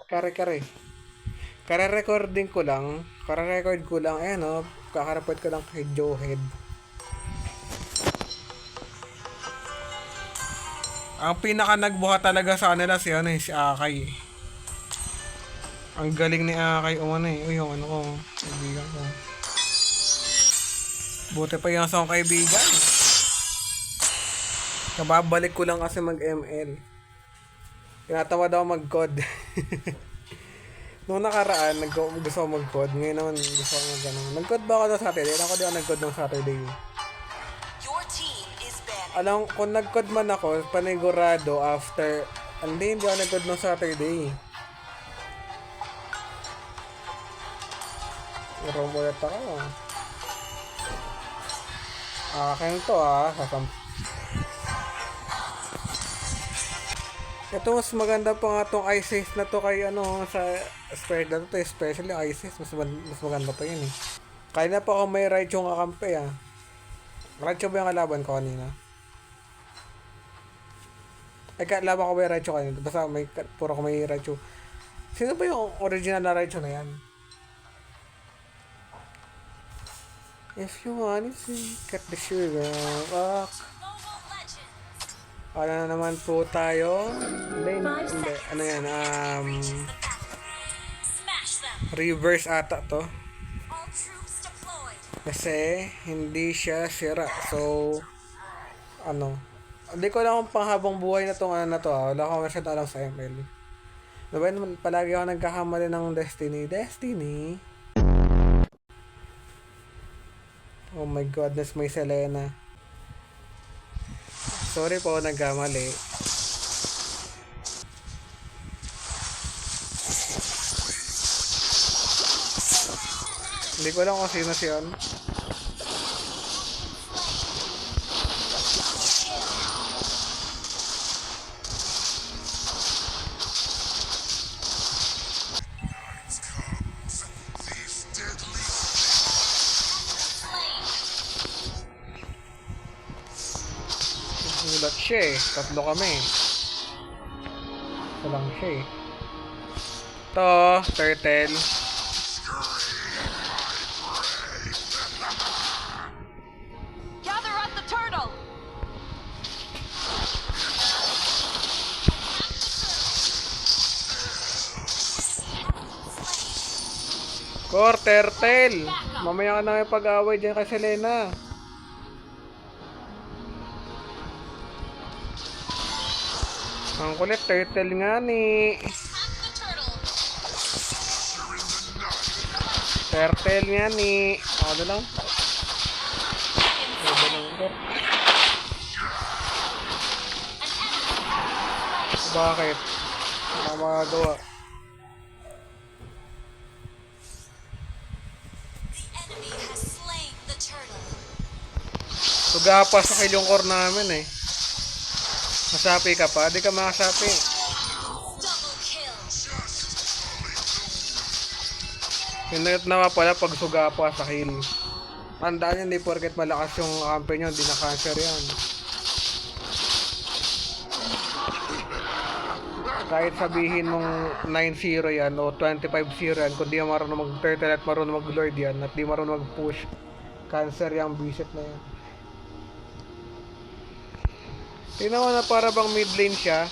Kare-kare. Kare-recording ko lang. Kare-record ko lang. Ayan o. Kakarapot ko lang kay Joehead. Ang pinaka nagbuhat talaga sa kanila si Akay. Ang galing ni Akay umano eh. Uy, yung ano ko. Kaibigan ko. Buti pa yung asong kaibigan. Kababalik ko lang kasi mag-ML. Tinatawad ako mag-code. Noong nakaraan, gusto ko mag-code. Ngayon naman, gusto ko mag-ano. Nag-code ba ako ng Saturday? Ako di ako nag-code ng Saturday. Alam, kung nag-code man ako, panigurado after... Hindi ako nag-code ng Saturday. Urong ulit ako. Akin to Ito mas maganda pa nga tong ISIS na to kay ano sa spread na to, especially ISIS mas maganda pa yun eh. Kaya na pa ako may Raichu nga kampe Raichu ba yung kalaban ko kanina? Ay kalaban ko ba yung Raichu kanina? Basta puro ko may Raichu. Sino ba yung original na Raichu na yan? If you want it, cut the sugar. Ano na naman po tayo? Hindi. Ano yan? Reverse ata to. Kasi hindi siya sira. So, ano? Hindi ko alam kung panghabang buhay na tong ano na to Wala akong masyadong alam sa ML. Diba naman, palagi ako nagkakamali ng Destiny. Oh my goodness, may Selena. Sorry po, nagkamali. Hindi ko alam kung sino siya. Gulat siya Tatlo kami. Ito lang siya Ito, turtle. Turtle! Mamaya ka na may pag-away dyan kay Selena. Ang kulit, turtle nga ni. Turtle nga ni. Ano lang? Bakit? Ano magagawa? Sugapa sa kilong core namin Masapi ka pa? Di ka makasapi. Pinayot na pala pag sugapa sa kill. Tandaan yan, di porket malakas yung kampe nyo, di na cancer yan. Kahit sabihin mong 9-0 yan o 25-0 yan, kung di marunong mag-turtle at marunong mag-lord yan at di marunong mag-push, cancer yung visit na yan. Tingnan mo na para bang mid lane siya.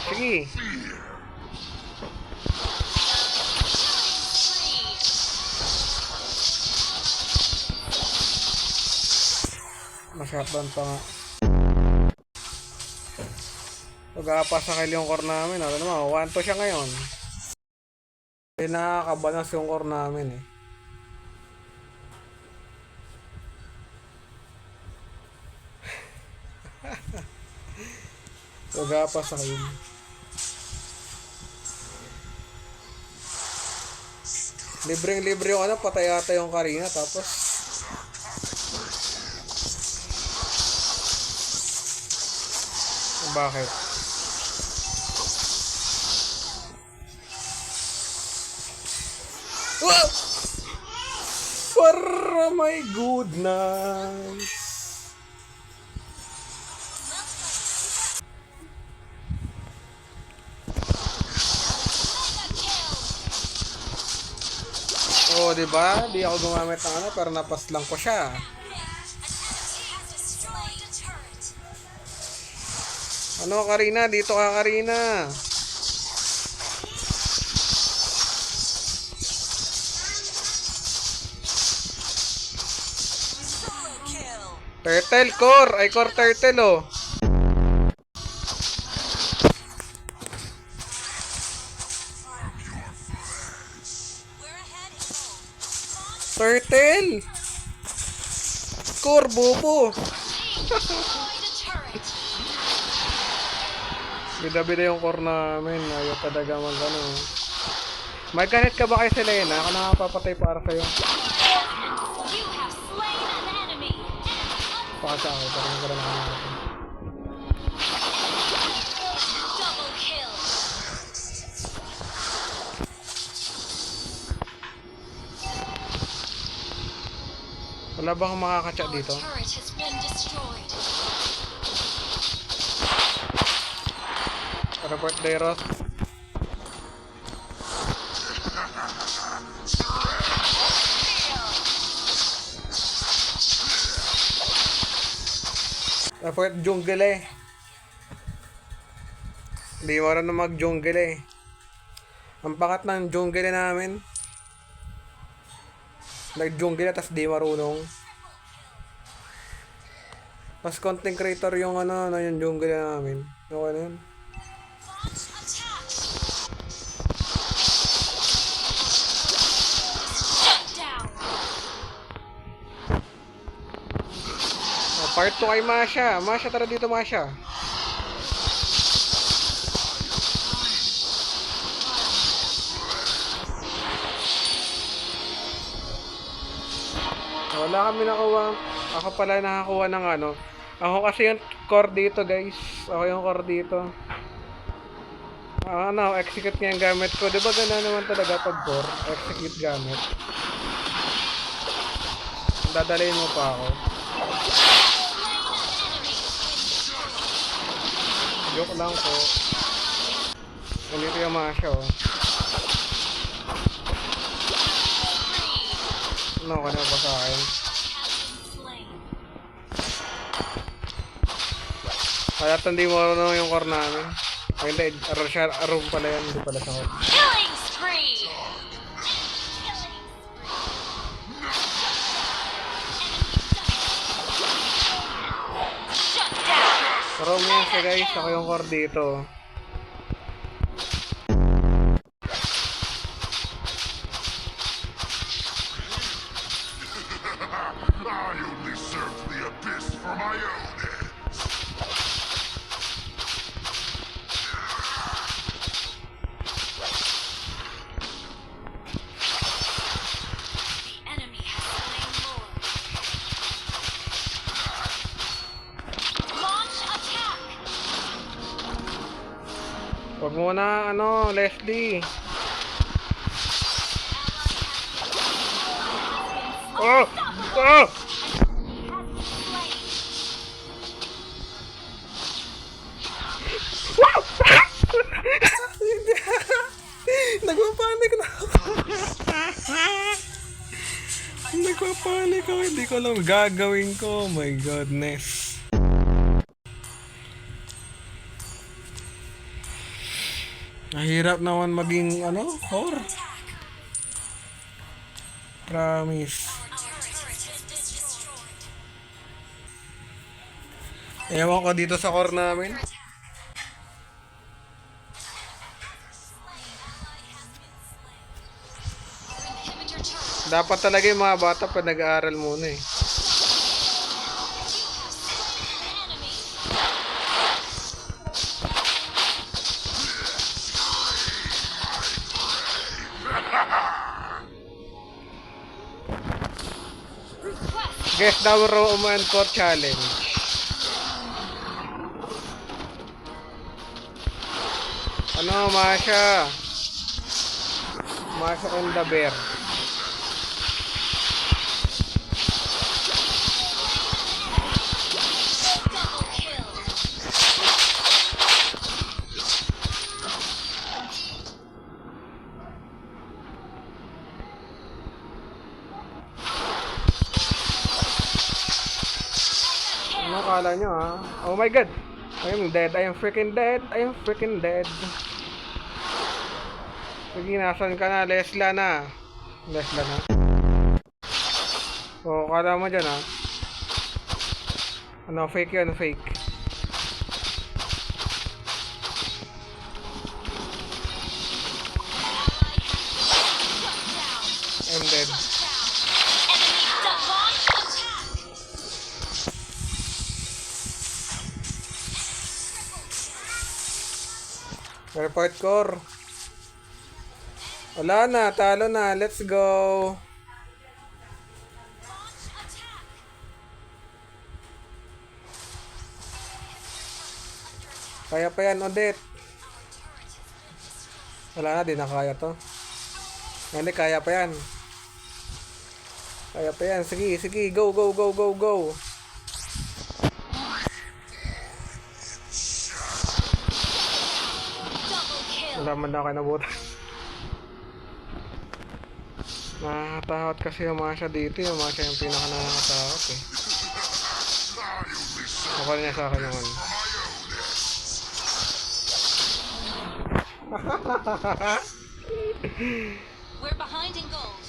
Sige. Masyadon pa nga. Pag-aapasakil yung core namin. Ano naman, 1-2 siya ngayon. Hindi nakakabalance yung core namin Pag-aapasakil. Libreng-libre yung patay ata yung Karina tapos bakit? Wow! For my goodness! O, di ba? Di ako gumamit ng ano, pero napas lang ko siya. Ano, Karina? Dito ka, Karina. Turtle, core. Ay, core turtle, oh. Turtle! Core, bobo. Bida-bida yung core namin. Ayaw talaga mag-ano. May ganit ka ba kay Selena? Ako nakapapatay para sa'yo. Pakasa ako. Parang nagkaroon ako natin. Wala bang makakatsa dito? Report Dairos. Report jungle eh. Hindi mo rin na mag-jungle eh. Ang pangat ng jungle namin. Nag-jungle na tas di marunong. Mas content creator yung ano yung jungle namin. Okay na yun. Part 2 kay Masha. Masha, tara dito, Masha. Wala kami nakuha. Ako pala nakakuha ng ano. Ako kasi yung core dito, guys. Ako yung core dito. Ano, execute nga yung gamit ko. Diba gano'n naman talaga pag core? Execute gamit. Dadalhin mo pa ako. Joke lang po. Ganito yung Masha, oh. Ano ka na ba sa akin? Kaya hindi mo marunong yung core namin. Ay hindi, arum pala yan. Hindi pala sa core. Killing spree! Arum yan siya, guys. Ako yung core dito. I only serve the abyss for my own ends. The enemy has slain Lord. Launch attack! Huwag mo na, ano, Leslie. Oh! Oh! Nagpapanik na ako. Nagpapanik ako. Hindi ko alam gagawin ko. Oh my goodness. Nahirap naman maging ano, core. Promise. Ewan ko dito sa core namin. Dapat talaga yung mga bata pa nag-aaral muna eh. Guess the Roman Core Challenge. Ano, Masha? Masha and the bear. kala nyo ha. Oh my god. I am dead. I am freaking dead. I am freaking dead. Sige, nasan ka na? Lesla na. Lesla na. Oh, kala mo dyan ha. Ano, fake yun, fake. I'm dead. Enemy double attack. Report core. Wala na, talo na. Let's go. Kaya pa yan, Odette. Wala na, di na kaya to. Hindi, kaya pa yan. Kaya pa yan. Sige, sige. Go, go, go, go, go. Double kill. Wala man na ako nabutan. Nakakatakot kasi yung mga siya dito. Yung mga siya yung pinaka nakakatakot eh. Ako niya sa akin yung ano. We're behind in gold.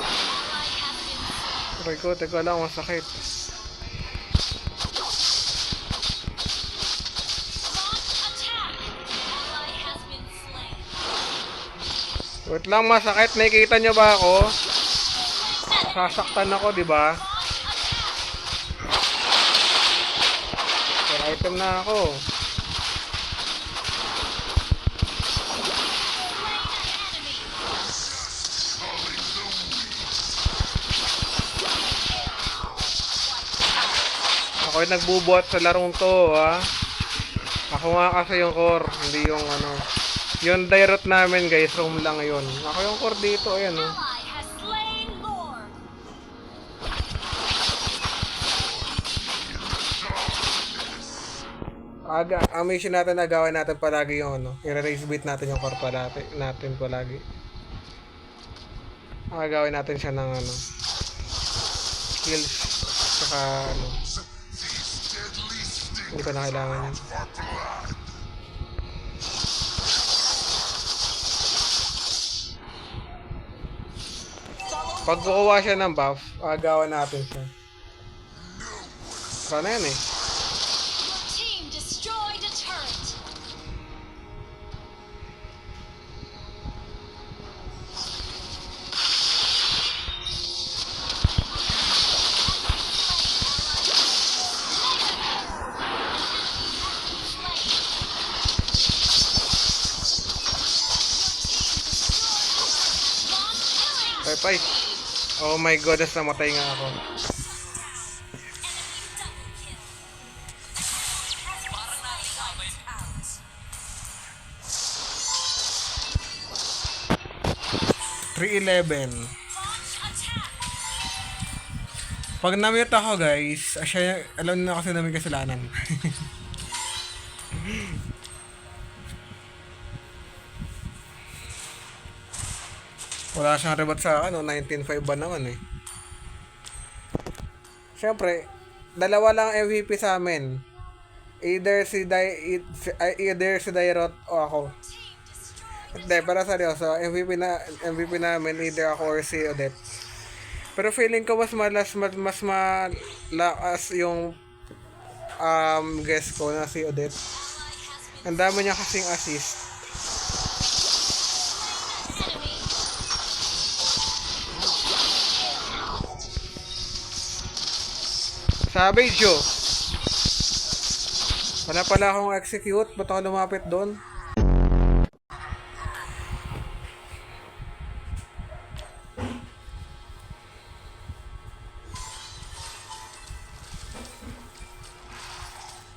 Ally has been slain. Aray ko, teka lang, masakit. Launch attack. Ally has been slain. Wait lang, masakit. Nakikita nyo ba ako? Sasaktan ako, di ba? Pero item na ako. Ako yung nagbubuhat sa larong to, ha? Ako nga kasi yung core, hindi yung ano. Yung direct namin, guys, room lang yun. Ako yung core dito, ayan, oh. Ally has slain Lord. Ang mission natin na gawin natin palagi yung ano, i-raise bit natin yung core natin palagi. Gawin natin siya ng ano, skills, saka ano, hindi ko na kailangan yan. Pag kukuha siya ng buff, gawin natin siya. Sana yan eh. Your team destroyed a turret. Pay. Oh my goodness, namatay nga ako. .311. Pag na-mute ako, guys, siya, alam na kasi namin kasalanan. Wala siyang rebut sa akin, 19.5 ba naman eh. Siyempre, dalawa lang MVP sa amin. Either si Dairot o ako. Hindi, pero seryoso, MVP namin either ako or si Odette. Pero feeling ko mas malakas yung guess ko na si Odette. Ang dami niya kasing assist. Savage yo. Wala pala akong execute. Ba't ako lumapit doon?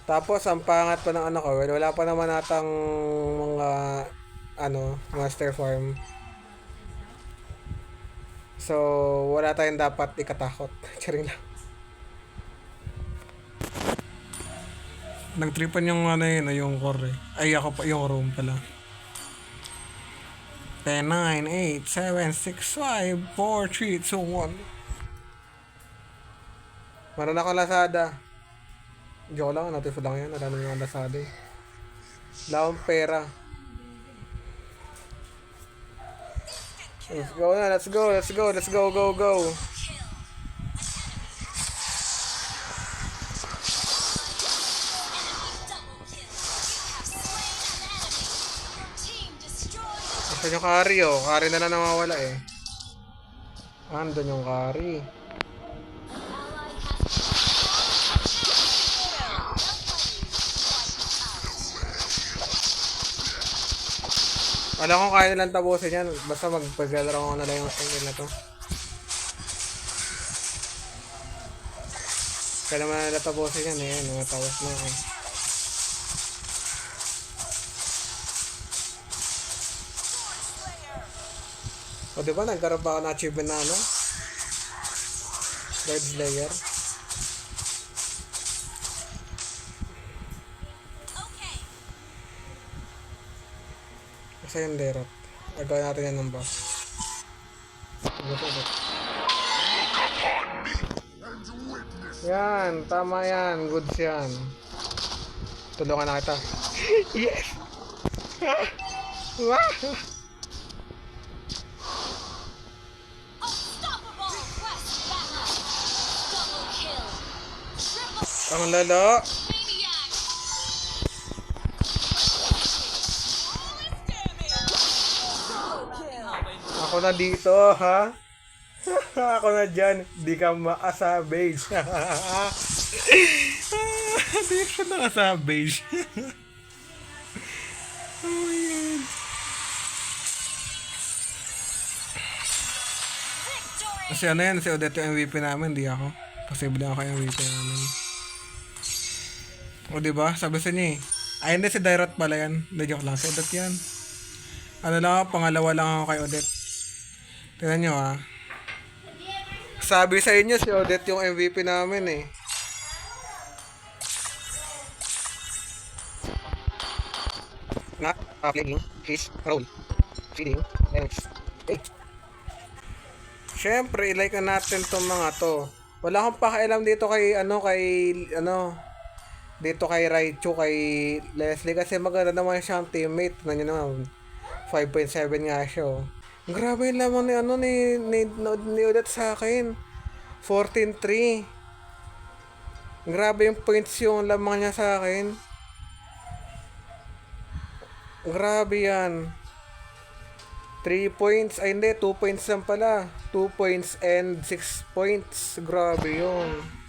Tapos, ang pangat pa ng ano ko, wala pa naman natang mga, master farm. So, wala tayong dapat ikatakot. Charing lang. Nagtripan yung ano yun, yung core eh. Ay, ako pa, yung room pala. 10, 9, 8, 7, 6, 5, 4, 3, 2, 1. Meron ako Lazada. Joke lang, notif lang yan. Wala naman yung Lazada eh. Wala akong pera. Let's go na, let's go, let's go, let's go, go, go. Saan yung carry oh? Carry na lang nawawala eh. Andun yung carry. Wala kong kaya nilang tapusin yan. Basta magpaglalaro ko na lang yung single na to. Kaya naman nila tapusin yan eh. Nakatapos na ako. O diba nagkaroon ba ako na achievement na ano? Guard Slayer. Kasi yung derot. Agawin natin yan ng boss. Yan, tama yan. Goods yan. Tulungan na kita. Yes! Wow! Unstoppable Quest Battle. Double kill. Triple Ang lalo. maniac. Ako na dito, ha? Ako na dyan. Di ka maasabage. Di ka nakasabage. Oh my God. Kasi ano yan, si Odette yung MVP namin, di ako. Posible ako yung MVP namin. O diba? Sabi sa niya eh. Ay hindi, si Dairot pala yan. Hindi, joke lang. Si Odette yan. Ano lang ako, pangalawa lang ako kay Odette. Tingnan nyo ah. Sabi sa inyo, si Odette yung MVP namin eh. Not playing his role. Feeding damage. Siyempre, ilike na natin tong mga to. Wala akong pakialam dito kay dito kay Raichu, kay Leslie kasi maganda naman siyang teammate. Tingnan nyo naman, 5.7 nga siya oh. Grabe yung lamang ni Odette sa akin. 14-3. Grabe yung points yung lamang niya sa akin. Grabe yan. 3 points. Ay hindi, 2 points lang pala. 2 points and 6 points. Grabe yun.